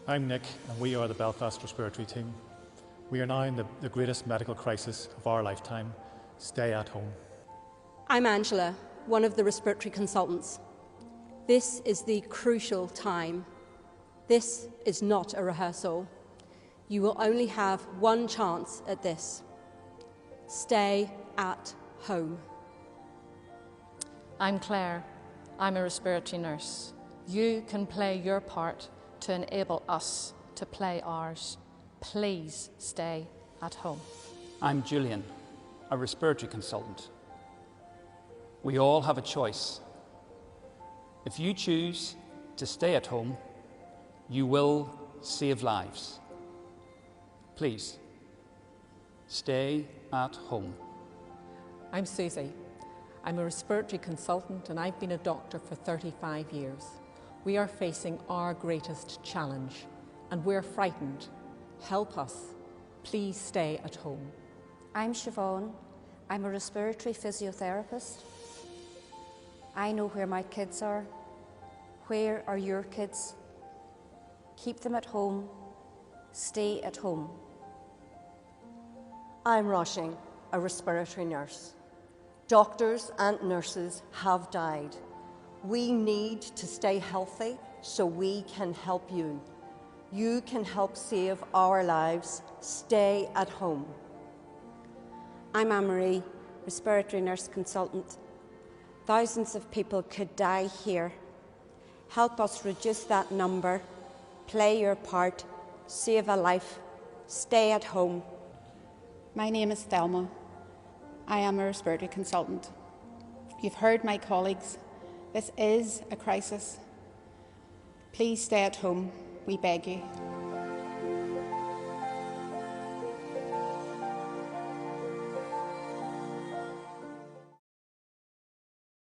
I'm Nick, and we are the Belfast Respiratory Team. We are now in the greatest medical crisis of our lifetime. Stay at home. I'm Angela, one of the respiratory consultants. This is the crucial time. This is not a rehearsal. You will only have one chance at this. Stay at home. I'm Claire. I'm a respiratory nurse. You can play your part to enable us to play ours. Please stay at home. I'm Julian, a respiratory consultant. We all have a choice. If you choose to stay at home, you will save lives. Please, stay at home. I'm Susie. I'm a respiratory consultant and I've been a doctor for 35 years. We are facing our greatest challenge and we're frightened. Help us. Please stay at home. I'm Siobhan. I'm a respiratory physiotherapist. I know where my kids are. Where are your kids? Keep them at home. Stay at home. I'm Roisin, a respiratory nurse. Doctors and nurses have died. We need to stay healthy so we can help you. You can help save our lives. Stay at home. I'm Anne-Marie, respiratory nurse consultant. Thousands of people could die here. Help us reduce that number. Play your part. Save a life. Stay at home. My name is Thelma. I am a respiratory consultant. You've heard my colleagues. This is a crisis. Please stay at home, we beg you.